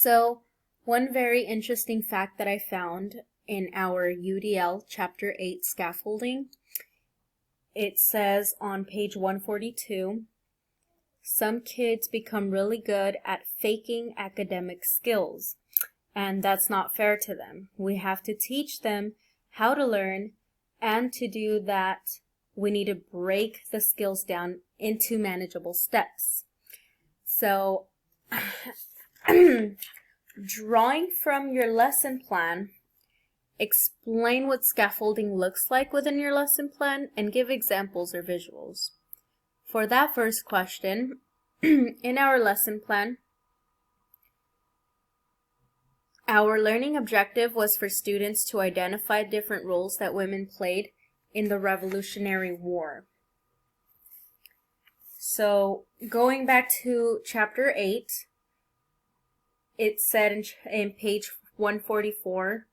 So, one very interesting fact that I found in our UDL Chapter 8 Scaffolding, it says on page 142, some kids become really good at faking academic skills, and that's not fair to them. We have to teach them how to learn, and to do that, we need to break the skills down into manageable steps. So, drawing from your lesson plan, explain what scaffolding looks like within your lesson plan and give examples or visuals. For that first question, in our lesson plan, our learning objective was for students to identify different roles that women played in the Revolutionary War. So, going back to Chapter 8, it said in page 144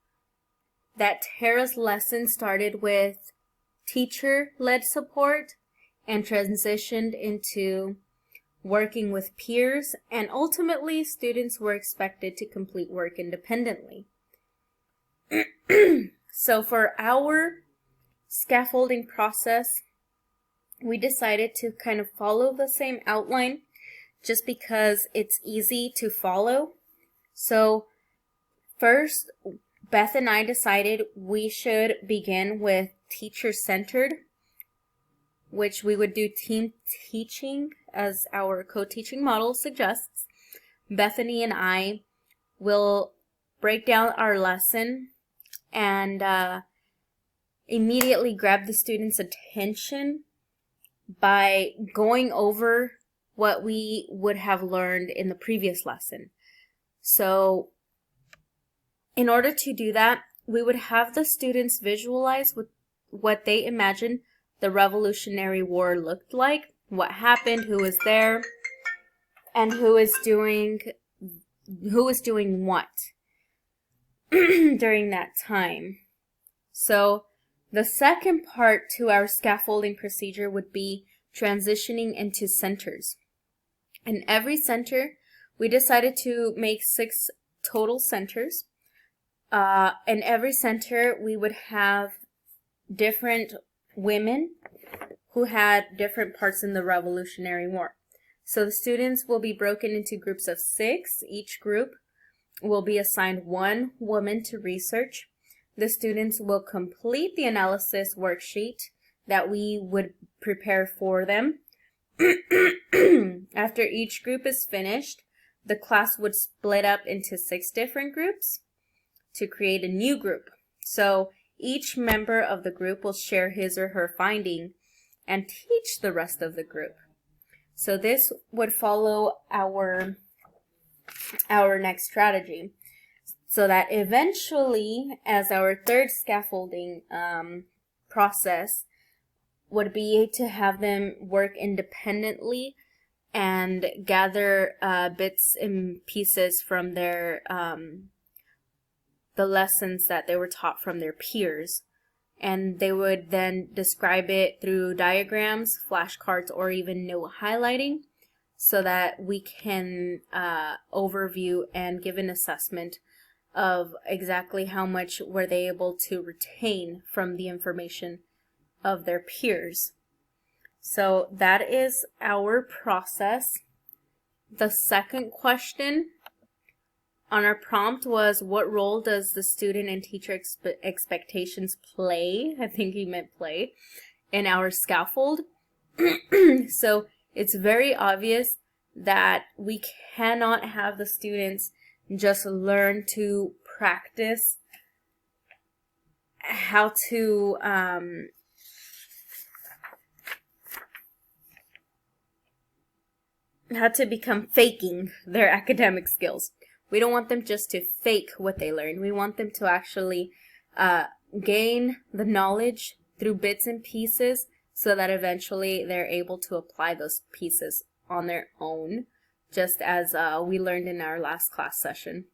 that Tara's lesson started with teacher-led support and transitioned into working with peers, and ultimately students were expected to complete work independently. So for our scaffolding process, we decided to kind of follow the same outline just because it's easy to follow. So first, Beth and I decided we should begin with teacher-centered, which we would do team teaching as our co-teaching model suggests. Bethany and I will break down our lesson and immediately grab the students' attention by going over what we would have learned in the previous lesson. So, in order to do that, we would have the students visualize what they imagine the Revolutionary War looked like, what happened, who was there, and who was doing what during that time. So, the second part to our scaffolding procedure would be transitioning into centers. In every center, we decided to make 6 total centers. In every center, we would have different women who had different parts in the Revolutionary War. So the students will be broken into groups of 6. Each group will be assigned 1 woman to research. The students will complete the analysis worksheet that we would prepare for them. After each group is finished, the class would split up into 6 different groups to create a new group. So each member of the group will share his or her finding and teach the rest of the group. So this would follow our next strategy, so that eventually, as our third scaffolding process, would be to have them work independently and gather bits and pieces from their the lessons that they were taught from their peers, and they would then describe it through diagrams, flashcards, or even note highlighting, so that we can overview and give an assessment of exactly how much were they able to retain from the information of their peers. So that is our process. The second question on our prompt was, what role does the student and teacher expectations play? I think he meant play in our scaffold. So it's very obvious that we cannot have the students just learn to practice how to become faking their academic skills. We don't want them just to fake what they learn. We want them to actually gain the knowledge through bits and pieces, so that eventually they're able to apply those pieces on their own, just as we learned in our last class session.